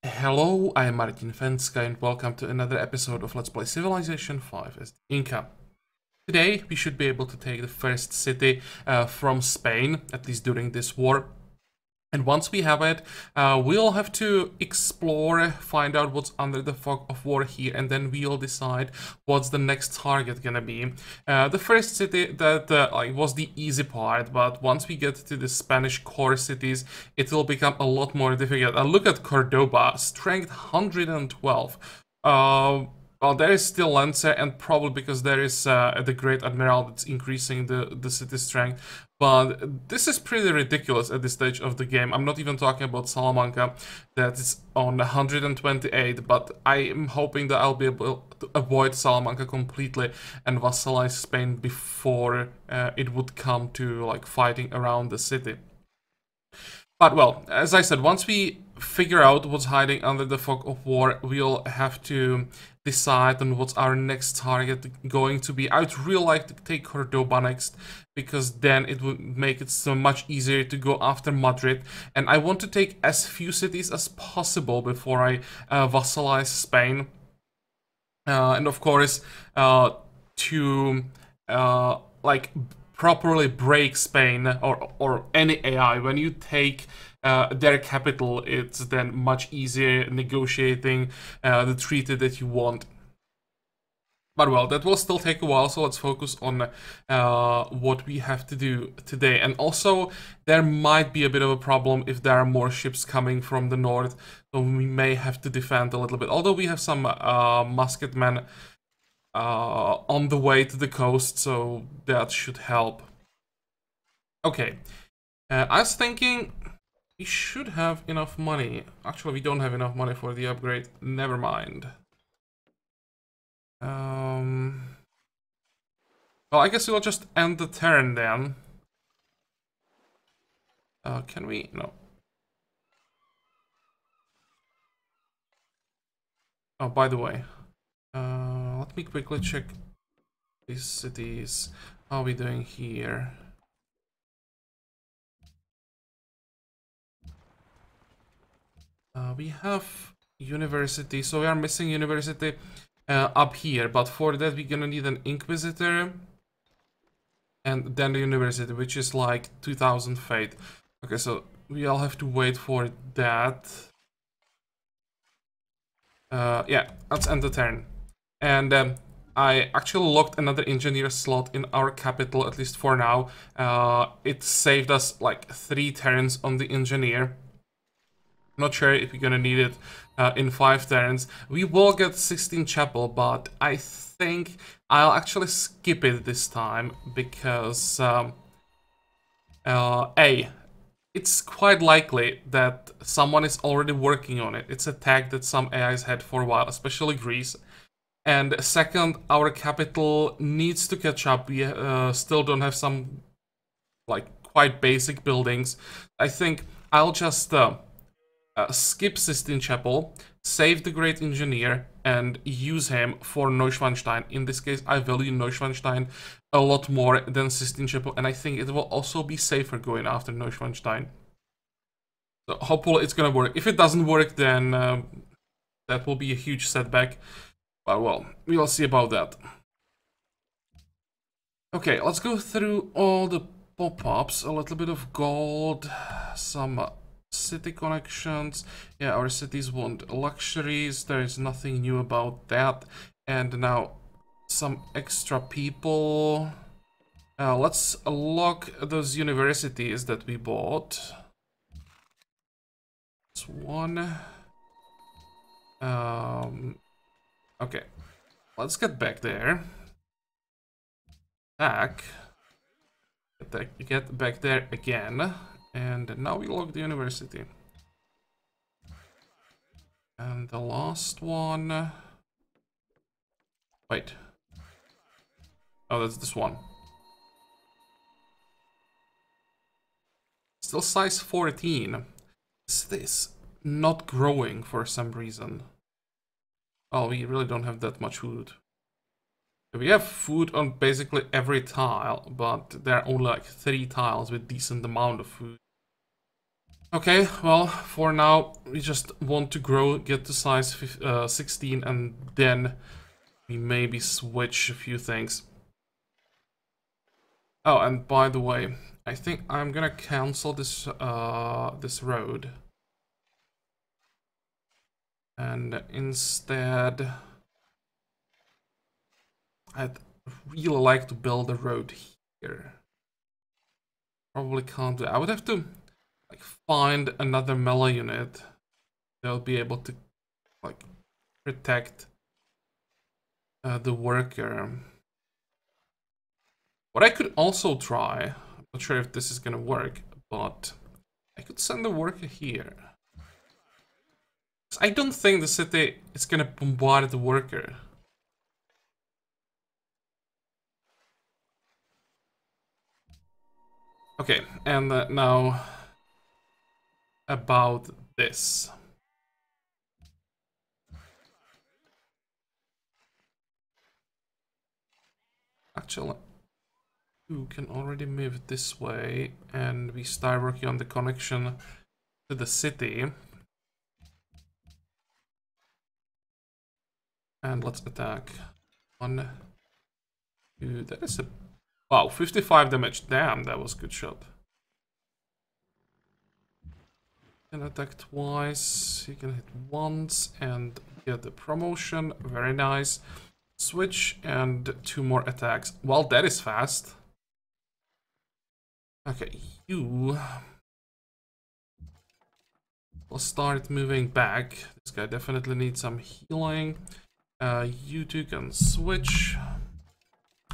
Hello, I am Martin Fencka and welcome to another episode of Let's Play Civilization 5 as the Inca. Today we should be able to take the first city from Spain, at least during this war. And once we have it, we'll have to explore, find out what's under the fog of war here, and then we'll decide what's the next target gonna be. The first city that was the easy part, but once we get to the Spanish core cities, it will become a lot more difficult. Look at Cordoba, strength 112. Well, there is still Lancer, and probably because there is the Great Admiral that's increasing the city strength. But this is pretty ridiculous at this stage of the game. I'm not even talking about Salamanca, that is on 128, but I am hoping that I'll be able to avoid Salamanca completely and vassalize Spain before it would come to like fighting around the city. But well, as I said, once we figure out what's hiding under the fog of war, we'll have to decide on what's our next target going to be. I would really like to take Cordoba next, because then it would make it so much easier to go after Madrid. And I want to take as few cities as possible before I vassalize Spain. And of course, to like properly break Spain or any AI, when you take their capital, it's then much easier negotiating the treaty that you want. But well, that will still take a while, so let's focus on what we have to do today. And also, there might be a bit of a problem if there are more ships coming from the north, so we may have to defend a little bit. Although we have some musketmen on the way to the coast, so that should help. Okay, I was thinking we should have enough money. Actually, we don't have enough money for the upgrade. Never mind. Well, I guess we'll just end the turn then. Can we? No. Oh, by the way, let me quickly check these cities. How are we doing here? We have university, so we are missing university up here, but for that we're gonna need an Inquisitor and then the university, which is like 2000 fate. Okay, so we all have to wait for that. Yeah, let's end the turn. And I actually locked another engineer slot in our capital, at least for now. It saved us like 3 turns on the engineer. Not sure if we're gonna need it in 5 turns. We will get 16 chapel, but I think I'll actually skip it this time because it's quite likely that someone is already working on it. It's a tag that some AIs had for a while, especially Greece. And second, our capital needs to catch up. We still don't have some like quite basic buildings. I think I'll just skip Sistine Chapel, save the Great Engineer, and use him for Neuschwanstein. In this case, I value Neuschwanstein a lot more than Sistine Chapel, and I think it will also be safer going after Neuschwanstein. So hopefully it's gonna work. If it doesn't work, then that will be a huge setback. But well, we'll see about that. Okay, let's go through all the pop-ups. A little bit of gold, some city connections. Yeah, our cities want luxuries. There is nothing new about that. And now some extra people. Let's lock those universities that we bought. That's one. Okay, let's get back there. Get back there again. And now we lock the university. And the last one... Wait. Oh, that's this one. Still size 14. Is this not growing for some reason? Well, we really don't have that much food. We have food on basically every tile, but there are only like 3 tiles with decent amount of food. Okay, well, for now, we just want to grow, get to size 16, and then we maybe switch a few things. Oh, and by the way, I think I'm gonna cancel this this road. And instead, I'd really like to build a road here. Probably can't do it. I would have to like find another melee unit that'll be able to like protect the worker. What I could also try, I'm not sure if this is gonna work, but I could send the worker here. I don't think the city is gonna bombard the worker. Okay, and now about this. Actually, you can already move this way, and we start working on the connection to the city. And let's attack. 1, 2, that is a... Wow, 55 damage. Damn, that was a good shot. Can attack twice, you can hit once and get the promotion. Very nice. Switch and 2 more attacks. Well, that is fast. Okay, you will start moving back. This guy definitely needs some healing. You two can switch.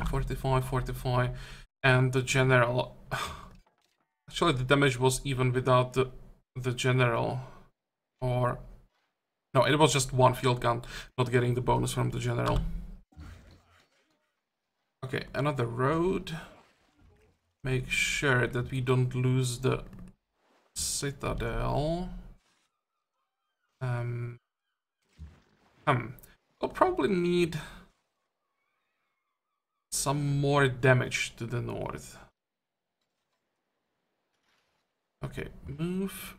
45, 45. And the general... Actually, the damage was even without the general. Or... No, it was just 1 field gun, not getting the bonus from the general. Okay, another road. Make sure that we don't lose the citadel. We'll probably need some more damage to the north. Okay, move.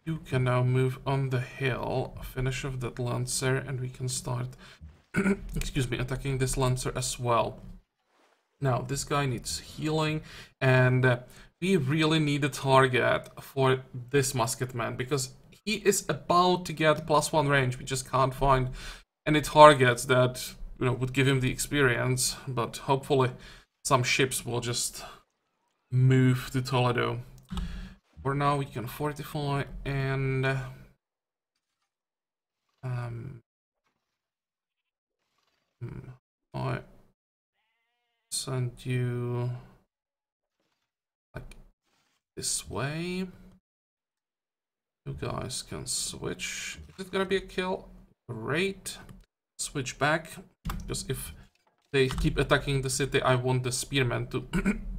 You can now move on the hill, finish off that lancer, and we can start, excuse me, attacking this lancer as well. Now, this guy needs healing, and we really need a target for this musketman, because he is about to get +1 range. We just can't find any targets that, you know, would give him the experience, but hopefully some ships will just move to Toledo. For now, we can fortify and I send you like this way. You guys can switch. Is it gonna be a kill? Great. Switch back, because if they keep attacking the city, I want the spearmen to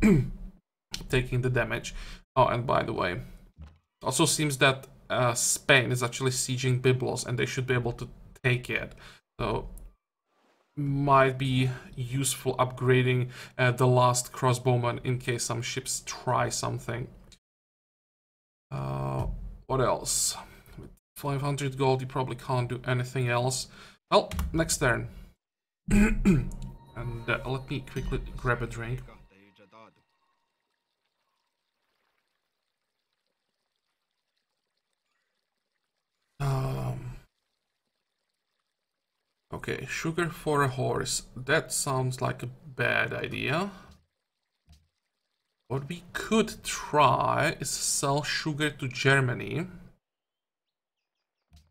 keep taking the damage. Oh, and by the way, also seems that Spain is actually sieging Byblos, and they should be able to take it. So might be useful upgrading the last crossbowman in case some ships try something. What else? With 500 gold, you probably can't do anything else. Well, next turn. And let me quickly grab a drink. Okay, sugar for a horse. That sounds like a bad idea. What we could try is sell sugar to Germany.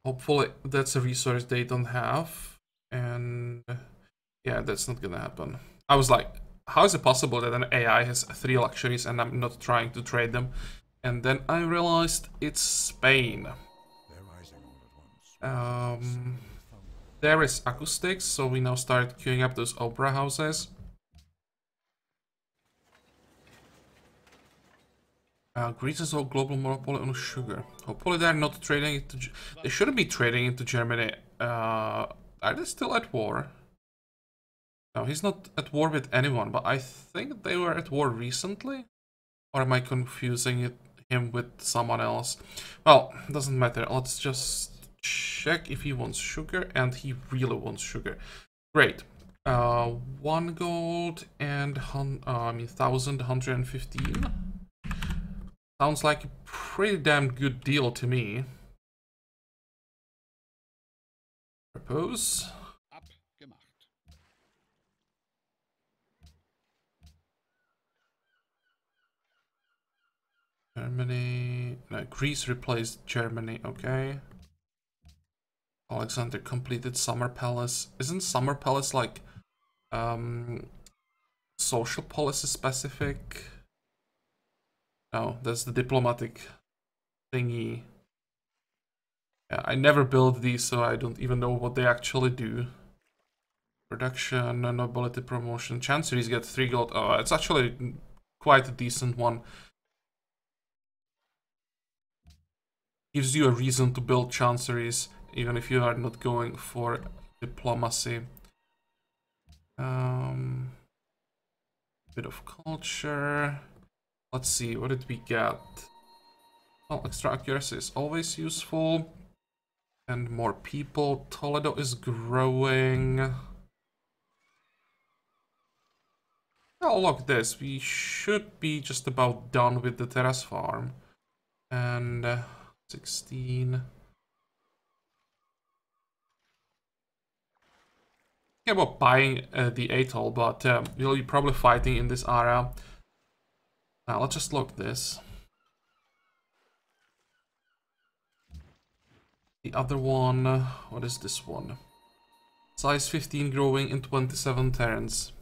Hopefully that's a resource they don't have. And yeah, that's not gonna happen. I was like, how is it possible that an AI has 3 luxuries and I'm not trying to trade them? And then I realized it's Spain. There is acoustics, so we now start queuing up those opera houses. Greece is a global monopoly on sugar. Hopefully they're not trading it to... They shouldn't be trading into Germany. Are they still at war? No, he's not at war with anyone, but I think they were at war recently? Or am I confusing it him with someone else. Well, doesn't matter. Let's just check if he wants sugar, and he really wants sugar. Great. 1 gold and 1,115. Sounds like a pretty damn good deal to me. Propose. Germany. No, Greece replaced Germany. Okay. Alexander completed Summer Palace. Isn't Summer Palace like social policy specific? No, that's the diplomatic thingy. Yeah, I never built these, so I don't even know what they actually do. Production, nobility promotion. Chanceries get 3 gold. Oh, it's actually quite a decent one. Gives you a reason to build chanceries, even if you are not going for diplomacy. Bit of culture. Let's see, what did we get? Well, extra accuracy is always useful. And more people. Toledo is growing. Oh, look at this. We should be just about done with the terrace farm. And 16. Yeah, about buying the atoll, but we'll be probably fighting in this area. Now, let's just look this. The other one, what is this one? Size 15 growing in 27 turns.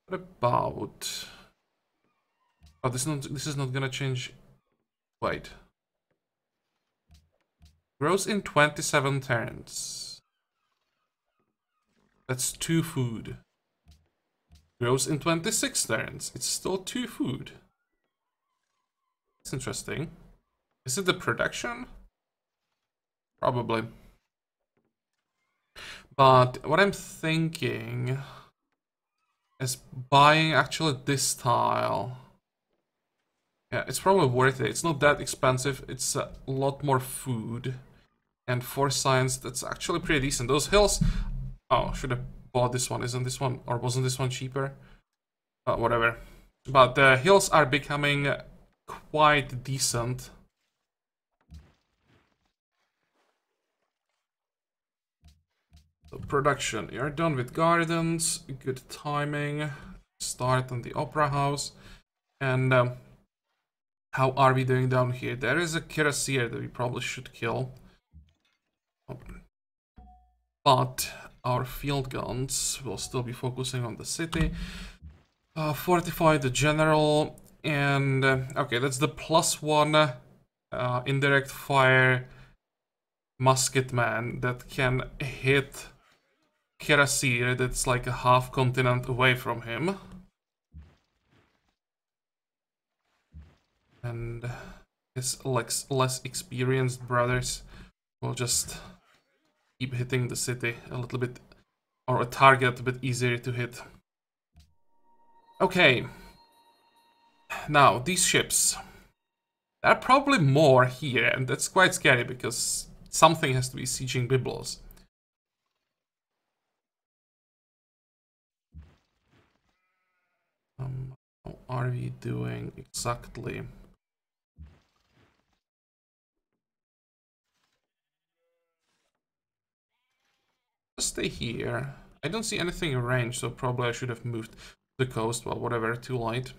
What about... Oh, this is not gonna change... Wait. Grows in 27 turns. That's 2 food. Grows in 26 turns. It's still 2 food. It's interesting. Is it the production? Probably. But what I'm thinking is buying actually this tile. Yeah, it's probably worth it. It's not that expensive. It's a lot more food. And for science, that's actually pretty decent. Those hills... Oh, should have bought this one. Isn't this one... Or wasn't this one cheaper? Whatever. But the hills are becoming quite decent. So production. You're done with gardens. Good timing. Start on the opera house. And how are we doing down here? There is a cuirassier that we probably should kill. But our field guns will still be focusing on the city. Fortify the general. And okay, that's the +1 indirect fire musketman that can hit cuirassier that's like a half continent away from him. And his less experienced brothers will just keep hitting the city a little bit, or a target a bit easier to hit. Okay. Now, these ships. There are probably more here, and that's quite scary because something has to be sieging Byblos. How are we doing exactly? Stay here. I don't see anything in range, so probably I should have moved to the coast. Well, whatever, too late.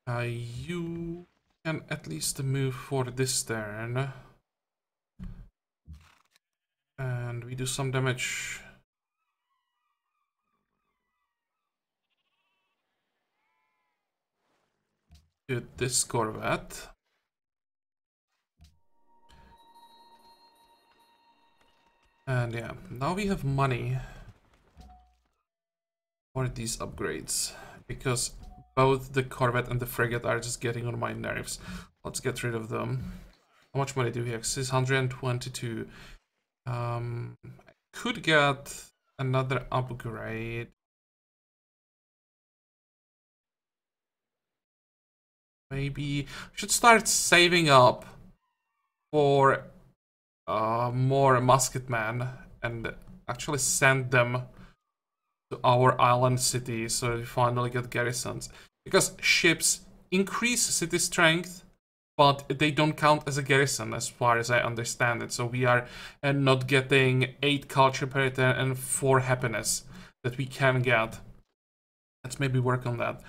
You can at least move for this turn. And we do some damage. To this corvette. And yeah, now we have money for these upgrades, because both the corvette and the frigate are just getting on my nerves. Let's get rid of them. How much money do we have? 622. I could get another upgrade. Maybe we should start saving up for more musketmen and actually send them to our island city so we finally get garrisons. Because ships increase city strength, but they don't count as a garrison as far as I understand it. So we are not getting 8 culture per turn and 4 happiness that we can get. Let's maybe work on that.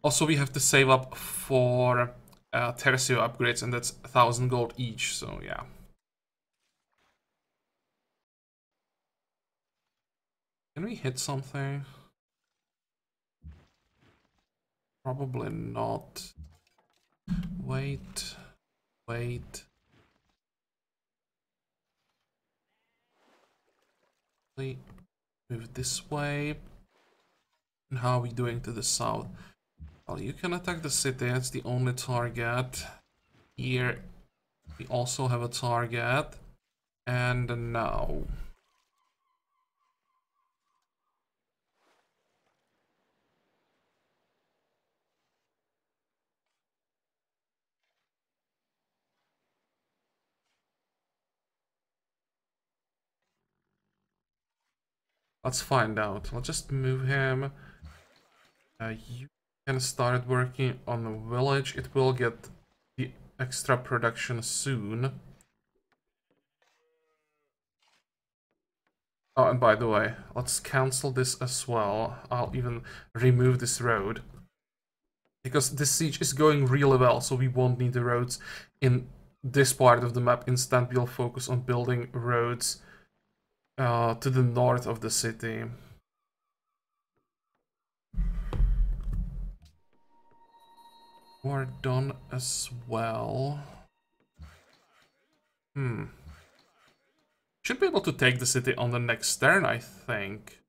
Also, we have to save up for tercio upgrades, and that's 1,000 gold each, so yeah. Can we hit something? Probably not. Wait. Wait. Move this way. And how are we doing to the south? Well, you can attack the city, that's the only target. Here, we also have a target. And now. Let's find out. Let's just move him. You can start working on the village. It will get the extra production soon. Oh, and by the way, let's cancel this as well. I'll even remove this road. Because this siege is going really well, so we won't need the roads in this part of the map. Instead, we'll focus on building roads to the north of the city. We're done as well. Should be able to take the city on the next turn, I think.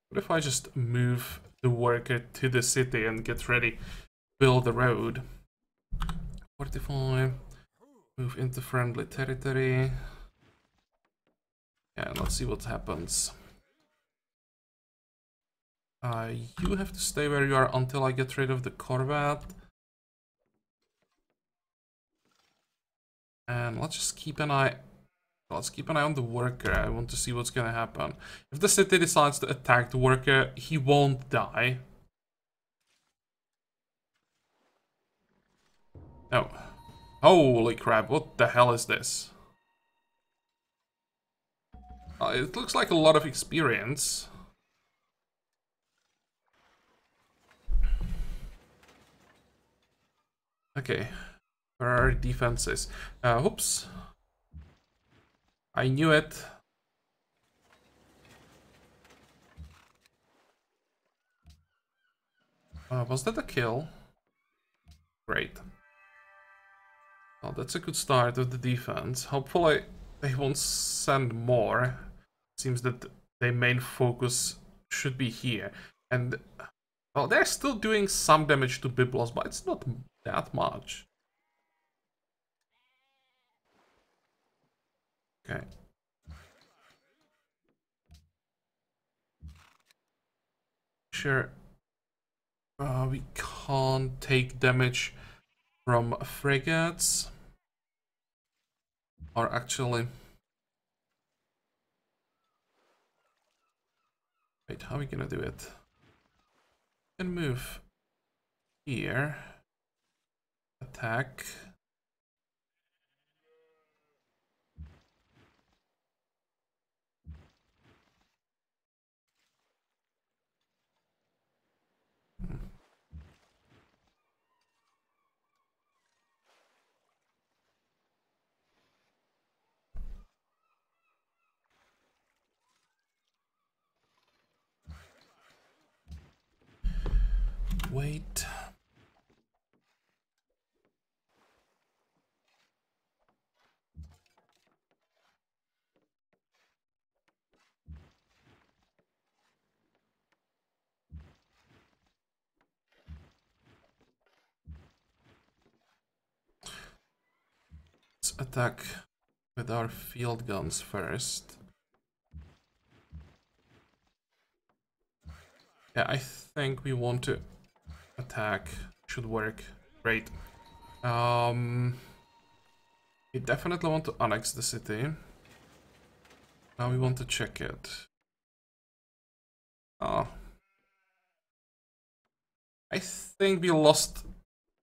What if I just move the worker to the city and get ready? Build the road. 45. Move into friendly territory. Yeah, let's see what happens. You have to stay where you are until I get rid of the Corvette. And let's just keep an eye. Let's keep an eye on the worker. I want to see what's gonna happen. If the city decides to attack the worker, he won't die. No. Holy crap, what the hell is this? It looks like a lot of experience. Okay. Where are defenses? Oops. I knew it. Was that a kill? Great. Well, that's a good start of the defense. Hopefully they won't send more. Seems that their main focus should be here. And, well, they're still doing some damage to Byblos, but it's not that much. Okay. Sure. We can't take damage from frigates. Or actually... Wait, how are we gonna do it? We can move here. Attack. Wait. Let's attack with our field guns first. Yeah, I think we want to attack. Should work. Great. We definitely want to annex the city. Now we want to check it. I think we lost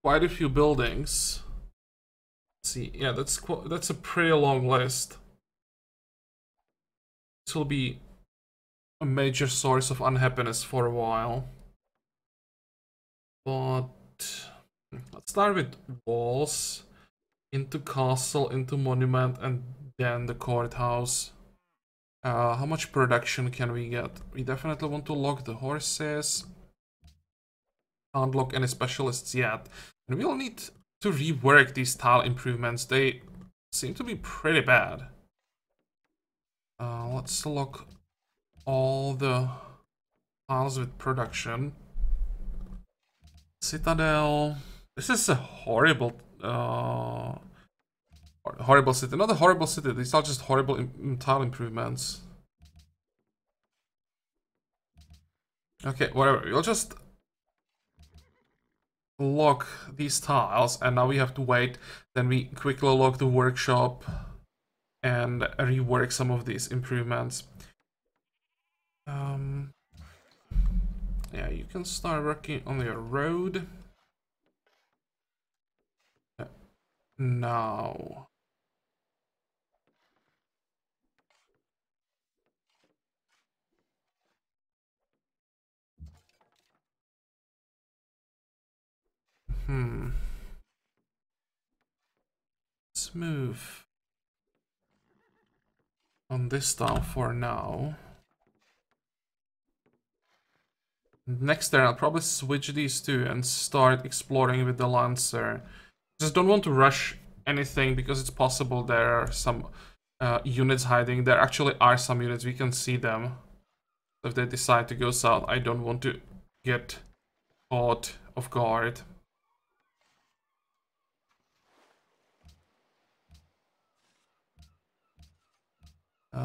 quite a few buildings. Let's see, yeah, that's a pretty long list. This will be a major source of unhappiness for a while. But let's start with walls, into castle, into monument, and then the courthouse. How much production can we get? We definitely want to lock the horses. Can't lock any specialists yet. And we'll need to rework these tile improvements. They seem to be pretty bad. Let's lock all the tiles with production. Citadel. This is a horrible city. Not a horrible city. These are just horrible tile improvements. Okay, whatever. We'll just lock these tiles, and now we have to wait. Then we quickly lock the workshop and rework some of these improvements. Yeah, you can start working on your road. Now. Let's move on this town for now. Next turn, I'll probably switch these two and start exploring with the Lancer. Just don't want to rush anything because it's possible there are some units hiding. There actually are some units, we can see them. If they decide to go south, I don't want to get caught off guard.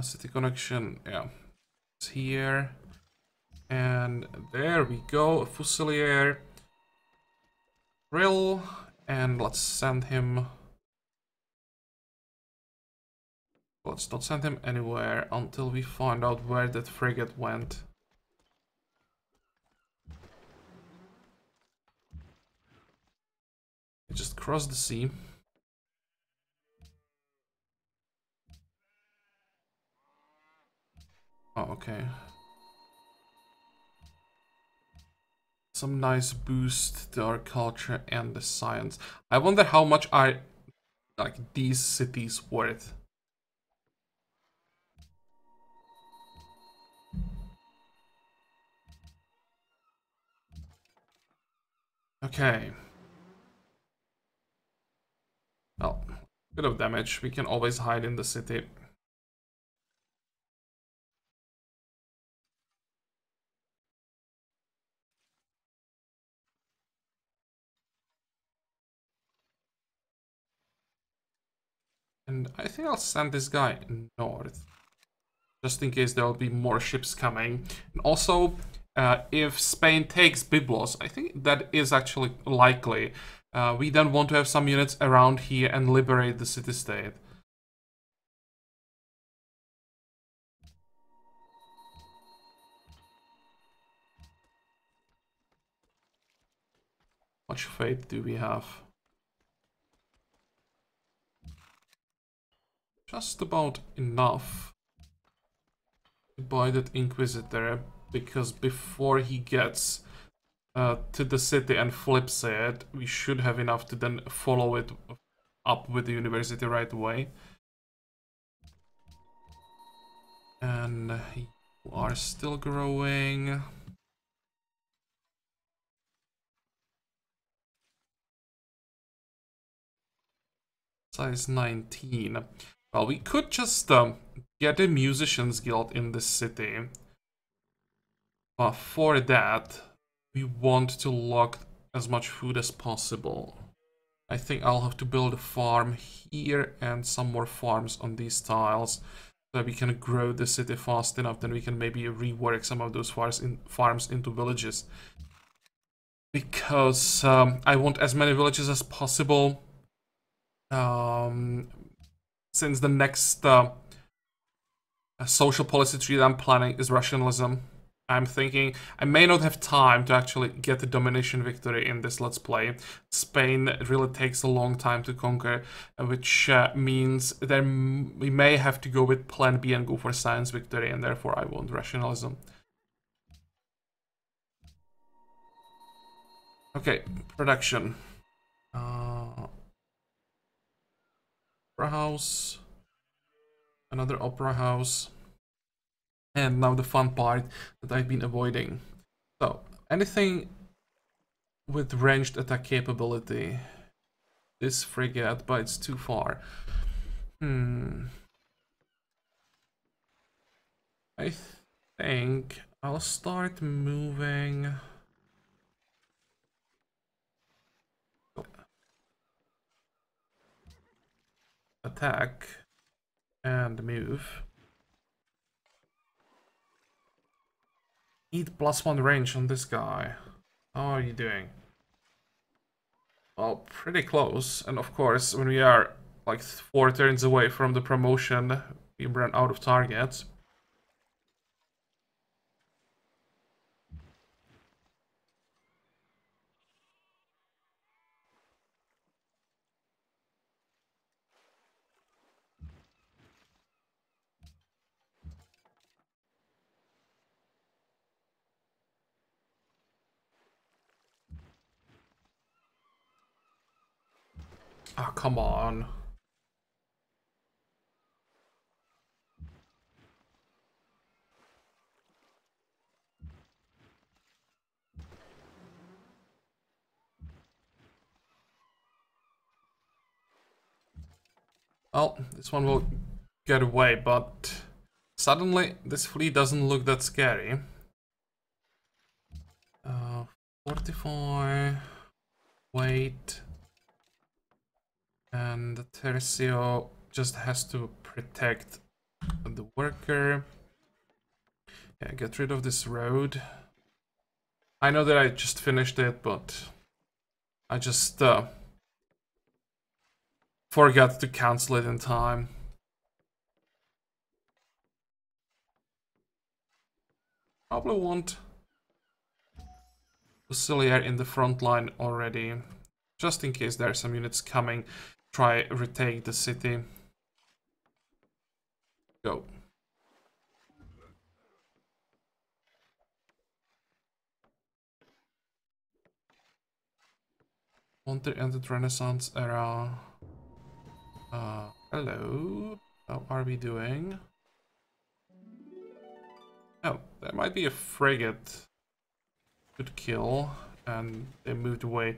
City connection, yeah. It's here. And there we go, a Fusilier. Drill, and let's send him... Let's not send him anywhere until we find out where that frigate went. It just crossed the sea. Oh, okay. Some nice boost to our culture and the science. I wonder how much are like these cities worth. Okay. Well, bit of damage. We can always hide in the city. And I think I'll send this guy north. Just in case there will be more ships coming. And also, if Spain takes Byblos, I think that is actually likely. We then want to have some units around here and liberate the city-state. How much faith do we have? Just about enough to buy that Inquisitor, because before he gets to the city and flips it, we should have enough to then follow it up with the university right away. And you are still growing. Size 19. Well, we could just get a musicians guild in this city. But for that, we want to lock as much food as possible. I think I'll have to build a farm here and some more farms on these tiles. So we can grow the city fast enough, then we can maybe rework some of those farms into villages. Because I want as many villages as possible. Since the next social policy tree that I'm planning is rationalism. I'm thinking I may not have time to actually get a domination victory in this Let's Play. Spain really takes a long time to conquer, which means we may have to go with plan B and go for science victory, and therefore I want rationalism. Okay, production. Opera house. Another opera house. And now the fun part that I've been avoiding. So, anything with ranged attack capability. This frigate, but it's too far. I think I'll start moving. Attack and move. Need +1 range on this guy. How are you doing? Well, pretty close. And of course, when we are like 4 turns away from the promotion, we run out of targets. Oh, come on. Well, this one will get away, but suddenly this fleet doesn't look that scary. 44, wait, and the Tercio just has to protect the worker. Yeah, get rid of this road. I know that I just finished it, but I just forgot to cancel it in time. Probably want Auxiliary in the front line already, just in case there are some units coming. Try retake the city. Go. Monter entered Renaissance era. Hello. How are we doing? Oh, there might be a frigate. Could kill, and they moved away.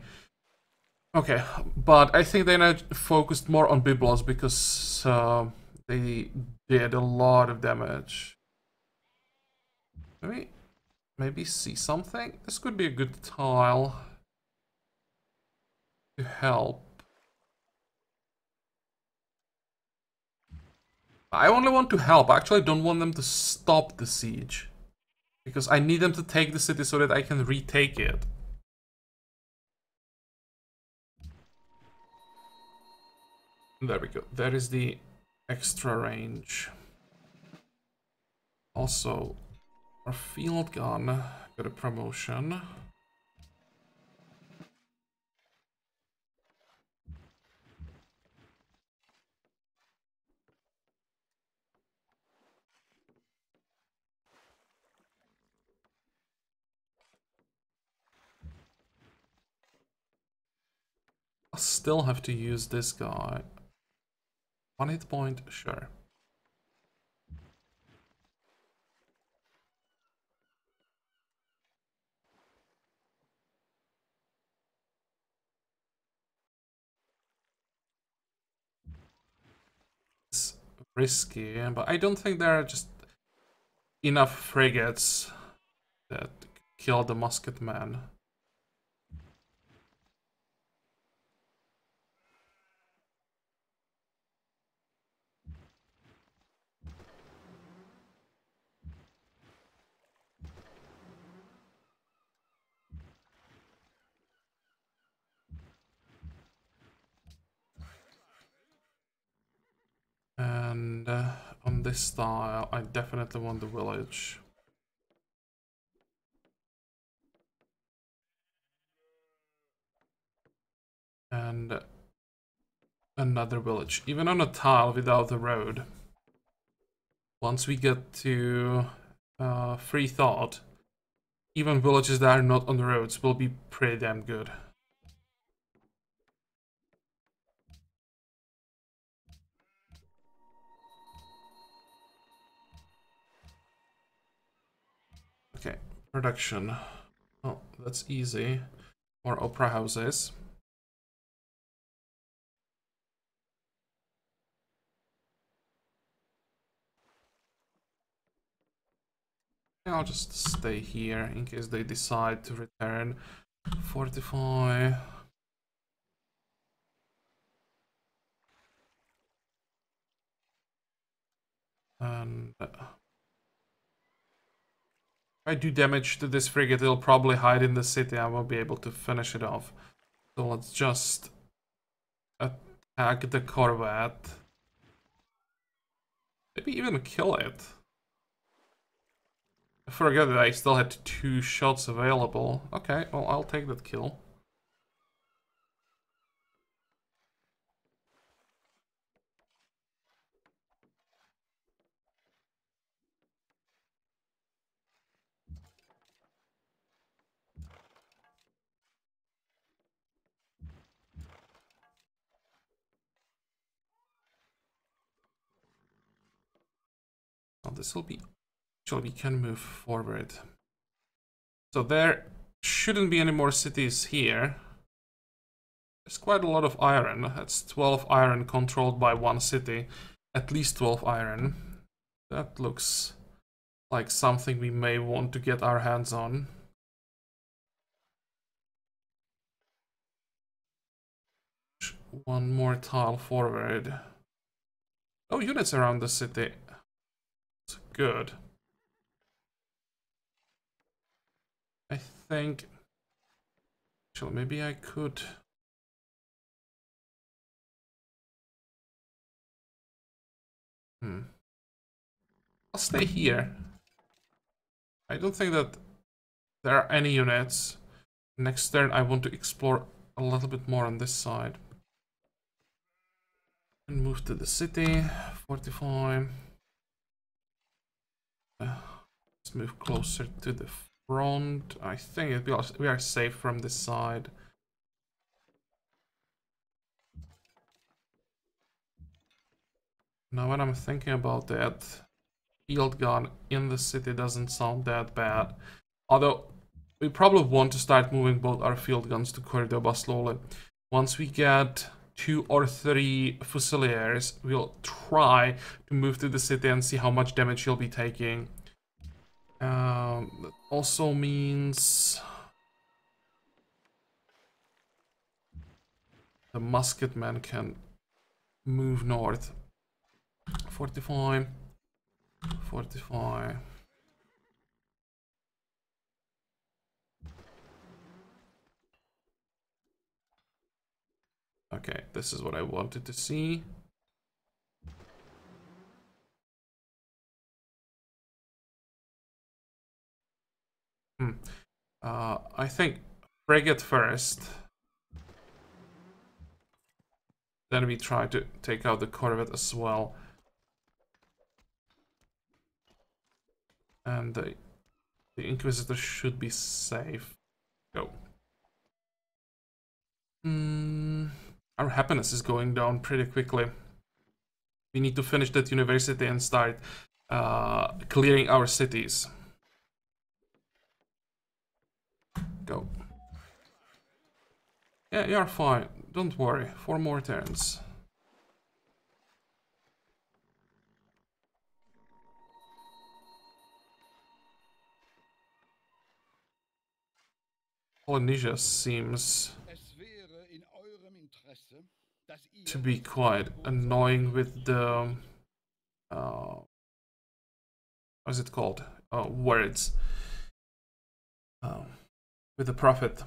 Okay, but I think they now focused more on Byblos because they did a lot of damage. Maybe see something? This could be a good tile to help. I only want to help. I actually don't want them to stop the siege. Because I need them to take the city so that I can retake it. There we go. That is the extra range. Also, our field gun got a promotion. I'll still have to use this guy. 1 hit point, sure. It's risky, but I don't think there are just enough frigates that kill the musketman. this style, I definitely want the village. And another village, even on a tile without the road. Once we get to free thought, even villages that are not on the roads will be pretty damn good. Okay, production. Oh, that's easy. More opera houses. I'll just stay here in case they decide to return. Fortify. And if I do damage to this frigate, it'll probably hide in the city. I won't be able to finish it off. So let's just attack the corvette. Maybe even kill it. I forgot that I still had 2 shots available. Okay, well, I'll take that kill. Well, this will be... Actually, we can move forward. So there shouldn't be any more cities here. There's quite a lot of iron. That's 12 iron controlled by 1 city. At least 12 iron. That looks like something we may want to get our hands on. One more tile forward. Oh, units around the city. That's good. I think... Actually, maybe I could... I'll stay here. I don't think that there are any units. Next turn, I want to explore a little bit more on this side. And move to the city. Fortify. Let's move closer to the front. I think we are safe from this side. Now when I'm thinking about that, field gun in the city doesn't sound that bad. Although, we probably want to start moving both our field guns to Cordoba slowly. Once we get 2 or 3 Fusiliers, we'll try to move to the city and see how much damage he'll be taking. That also means... the musketman can move north. Fortify. Fortify. Okay, this is what I wanted to see. I think frigate first. Then we try to take out the corvette as well. And the Inquisitor should be safe. Go. Our happiness is going down pretty quickly. We need to finish that university and start clearing our cities. Go. Yeah, you're fine. Don't worry. 4 more turns. Polynesia seems to be quite annoying with the... what's it called? Words. With the prophet.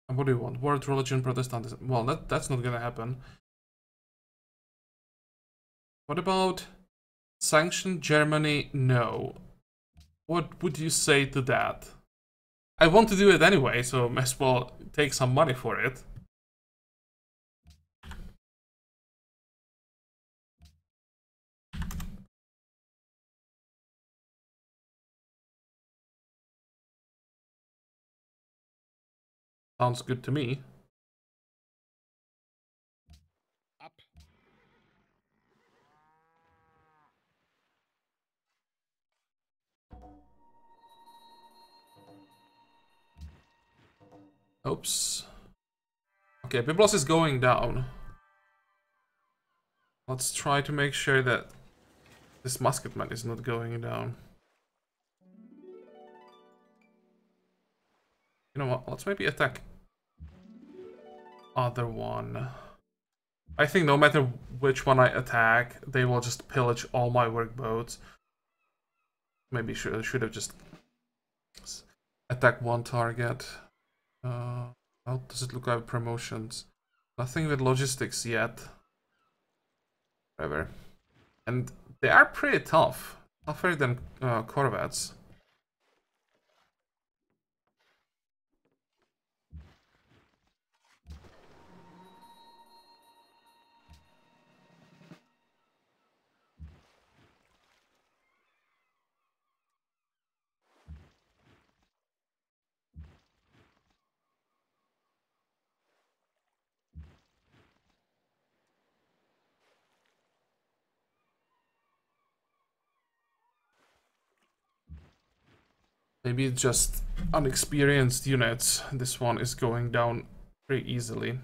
And what do you want? World religion, Protestantism. Well, that's not gonna happen. What about Sanction Germany, no. What would you say to that? I want to do it anyway, so might as well take some money for it. Sounds good to me. Up. Oops. Okay, Biblos is going down. Let's try to make sure that this musketman is not going down. You know what? Let's maybe attack other one. I think no matter which one I attack, they will just pillage all my workboats. Maybe should have just attacked one target. How does it look like promotions? Nothing with logistics yet. Whatever. And they are pretty tough. Tougher than corvettes. Maybe it's just unexperienced units. This one is going down pretty easily.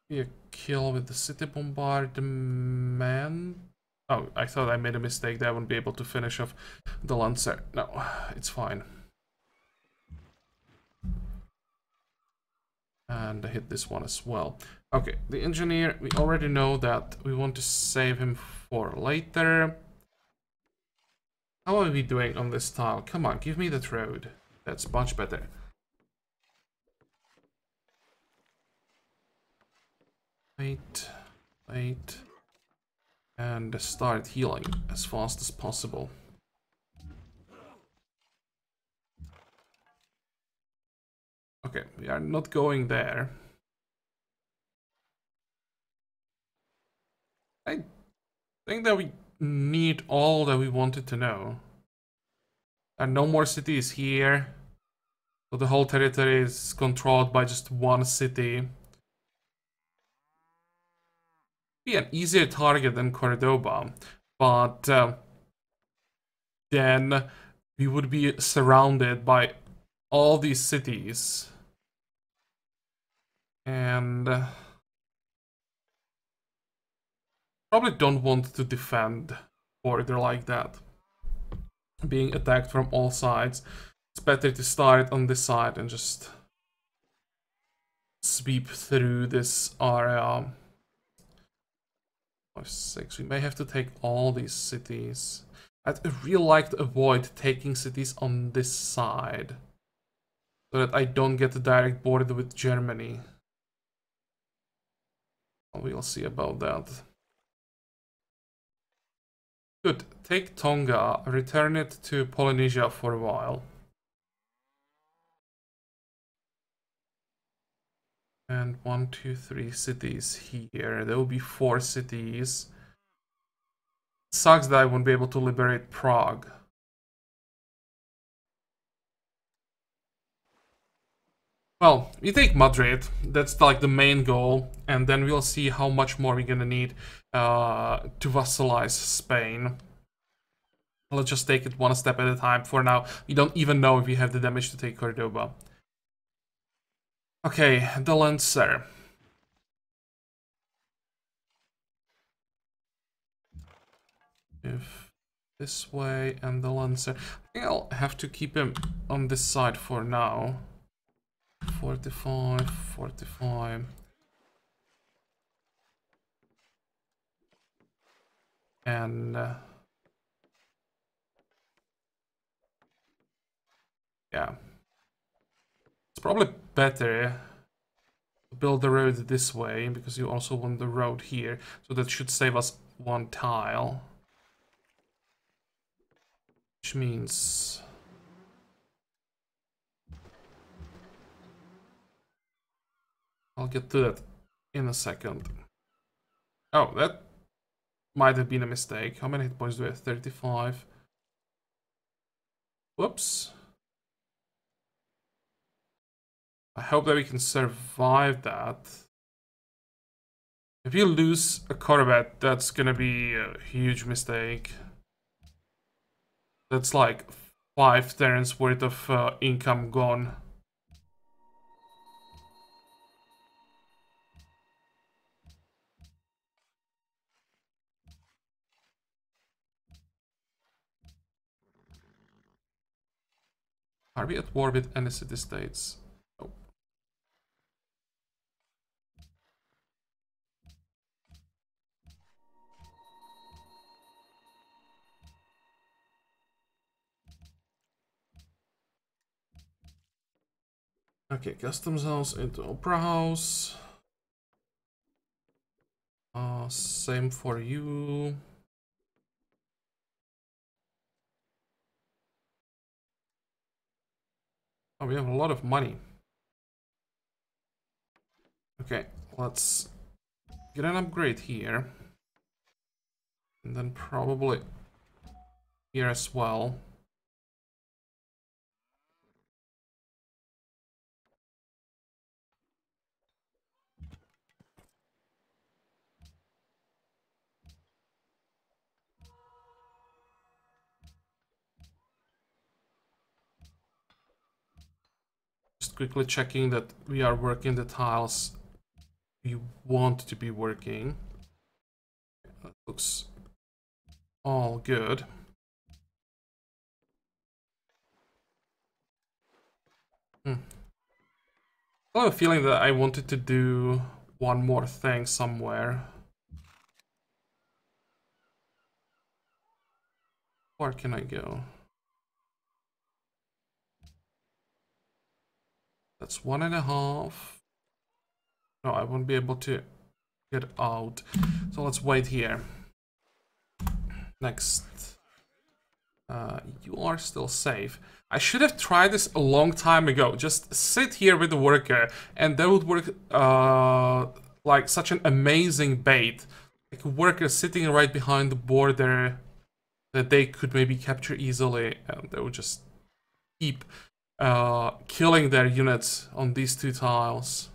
Be a kill with the city bombardment. Oh, I thought I made a mistake. That I wouldn't be able to finish off the Lancer. No, it's fine. And I hit this one as well. Okay, the engineer, we already know that we want to save him for later. How are we doing on this tile? Come on, give me that road. That's much better. Wait, wait. And start healing as fast as possible. Okay, we are not going there. I think that we need all that we wanted to know. And no more cities here. So the whole territory is controlled by just one city. Be an easier target than Cordoba, but then we would be surrounded by all these cities. And probably don't want to defend border like that. Being attacked from all sides. It's better to start on this side and just sweep through this area. 5, 6. We may have to take all these cities. I'd really like to avoid taking cities on this side, so that I don't get a direct border with Germany. We'll see about that. Good. Take Tonga, return it to Polynesia for a while. And 1, 2, 3 cities here. There will be 4 cities. Sucks that I won't be able to liberate Prague. Well, we take Madrid. That's like the main goal, and then we'll see how much more we're gonna need to vassalize Spain. Let's just take it one step at a time. For now, we don't even know if we have the damage to take Cordoba. Okay, the Lancer. If this way and the Lancer. I think I'll have to keep him on this side for now. 45, 45. And yeah. It's probably better to build the road this way, because you also want the road here. So that should save us 1 tile. Which means... I'll get to that in a second. Oh, that might have been a mistake. How many hit points do I have? 35. Whoops. I hope that we can survive that. If you lose a Corvette, that's gonna be a huge mistake. That's like 5 turns worth of income gone. Are we at war with any city-states? Oh. Okay, customs house into opera house. Same for you. Oh, we have a lot of money. Okay, let's get an upgrade here. And then probably here as well. Just quickly checking that we are working the tiles we want to be working. That looks all good. I have a feeling that I wanted to do one more thing somewhere. Where can I go? That's 1.5. No, I won't be able to get out. So let's wait here. Next. You are still safe. I should have tried this a long time ago. Just sit here with the worker, and that would work like such an amazing bait. Like a worker sitting right behind the border that they could maybe capture easily, and they would just keep killing their units on these 2 tiles.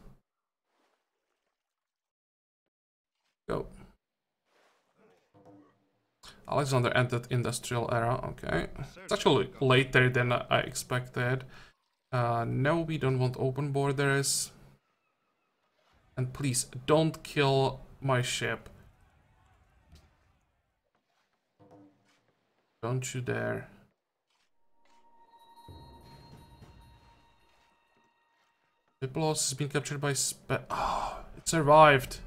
Go. Alexander entered industrial era. Okay, it's actually later than I expected. No, we don't want open borders. And please don't kill my ship. Don't you dare. Biblos has been captured by oh, it survived.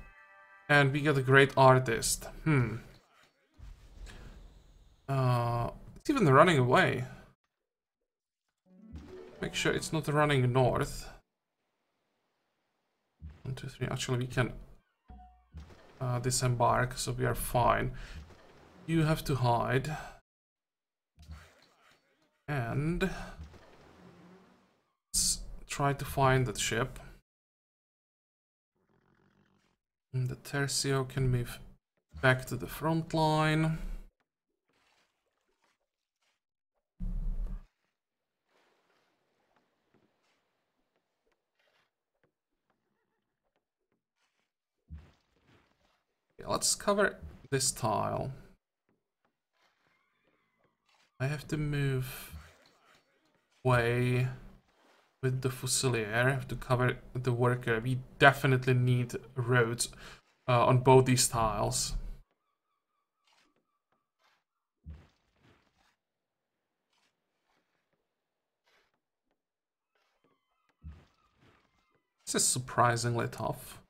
And we get a great artist. It's even running away. Make sure it's not running north. 1, 2, 3. Actually, we can disembark, so we are fine. You have to hide. And let's try to find that ship. And the Tercio can move back to the front line. Okay, let's cover this tile. I have to move away with the Fusilier. I have to cover the worker. We definitely need roads on both these tiles. This is surprisingly tough.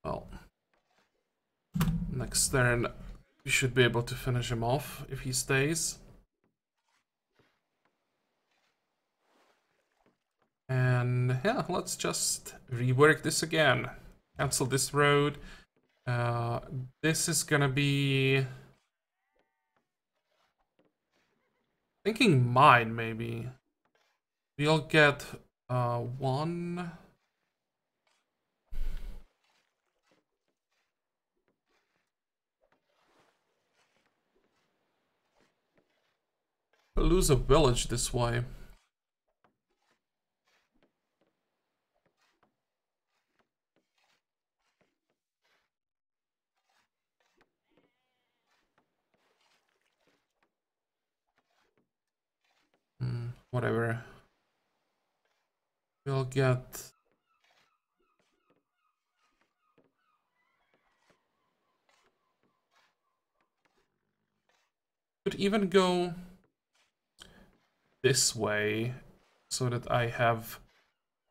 Well, Next turn, we should be able to finish him off if he stays. And yeah, let's just rework this again. Cancel this road. This is gonna be... thinking mine, maybe. We'll get one... we'll lose a village this way. Whatever. We'll get... could even go this way so that I have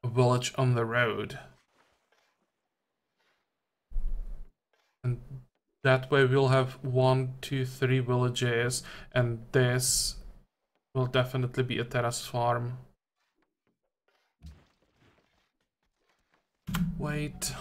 a village on the road. And that way we'll have 1, 2, 3 villages, and this will definitely be a terrace farm. Wait.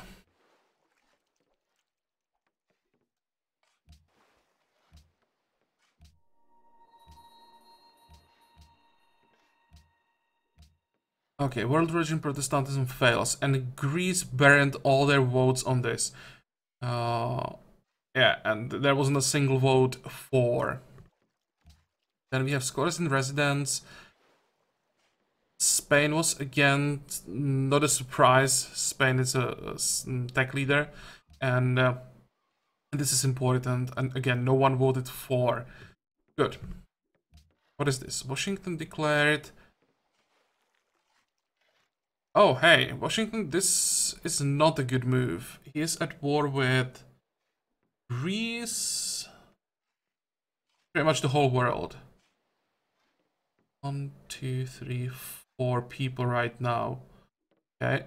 Okay, World Religion Protestantism fails, and Greece burned all their votes on this. Yeah, and there wasn't a single vote for. Then we have scholars and residents. Spain was, again, not a surprise. Spain is a tech leader, and this is important. And again, no one voted for. Good. What is this? Washington declared... oh, hey, Washington, this is not a good move. He is at war with Greece. Pretty much the whole world. 1, 2, 3, 4 people right now. Okay.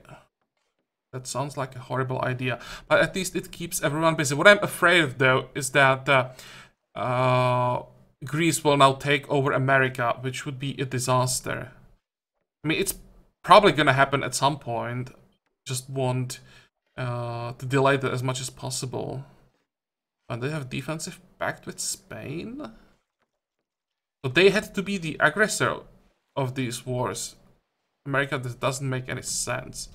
That sounds like a horrible idea. But at least it keeps everyone busy. What I'm afraid of, though, is that Greece will now take over America, which would be a disaster. I mean, it's probably gonna happen at some point. Just want to delay that as much as possible. And they have defensive pact with Spain? So they had to be the aggressor of these wars. America, this doesn't make any sense.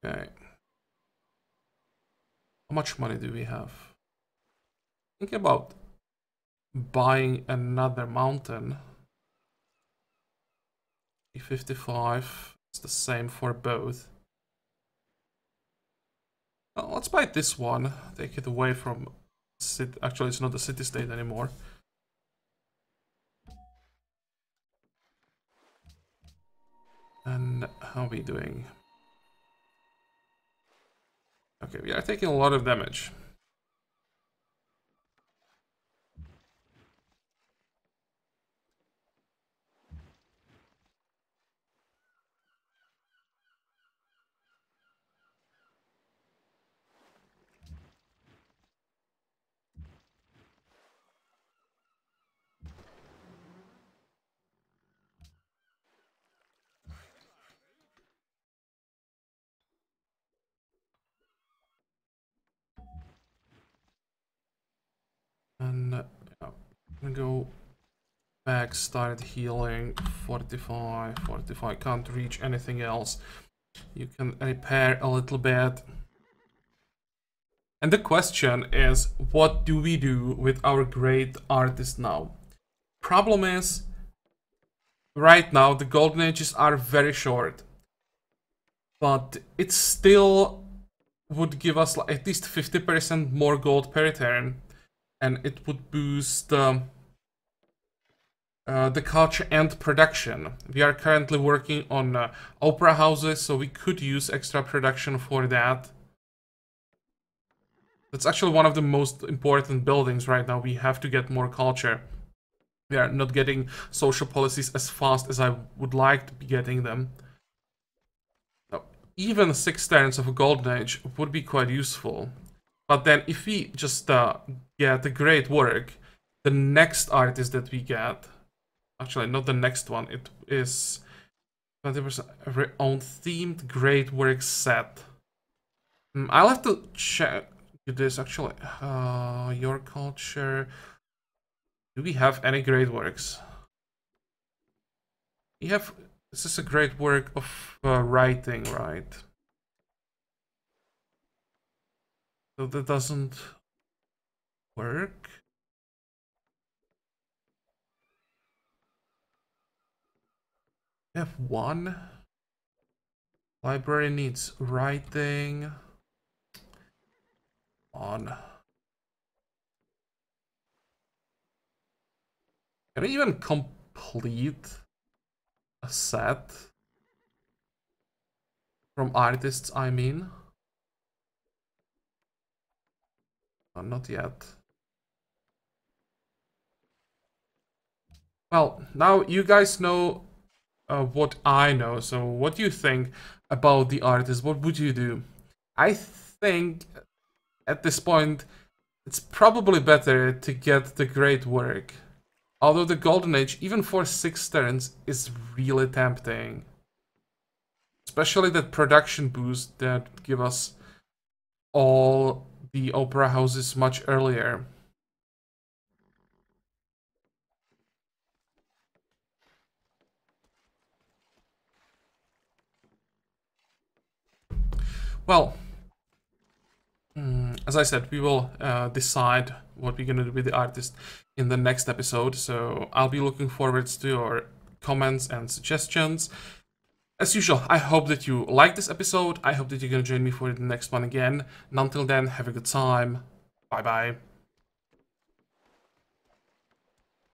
Okay. How much money do we have? Think about buying another mountain. 55. It's the same for both. Well, let's buy this one. Take it away from... actually, it's not a city-state anymore. And how are we doing? Okay, we are taking a lot of damage. And yeah, I'm gonna go back, start healing. 45, 45, can't reach anything else. You can repair a little bit. And the question is, what do we do with our great artist now? Problem is, right now the golden ages are very short. But it still would give us like at least 50% more gold per turn. And it would boost the culture and production. We are currently working on opera houses, so we could use extra production for that. That's actually one of the most important buildings right now. We have to get more culture. We are not getting social policies as fast as I would like to be getting them. Now, even 6 turns of a golden age would be quite useful. But then if we just get a great work, the next artist that we get, actually not the next one, it is 20% every own themed great work set. I'll have to check this actually. Your culture. Do we have any great works? We have. This is a great work of writing, right? So that doesn't work. We have one. Library needs writing. On. Can I even complete a set? From artists, I mean. Not yet. Well, now you guys know what I know. So what do you think about the artist? What would you do? I think at this point it's probably better to get the great work. Although the golden age, even for 6 turns, is really tempting. Especially that production boost that give us all the opera houses much earlier. Well, as I said, we will decide what we're gonna do with the artist in the next episode, so I'll be looking forward to your comments and suggestions. As usual, I hope that you liked this episode. I hope that you're gonna join me for the next one again. And until then, have a good time. Bye bye.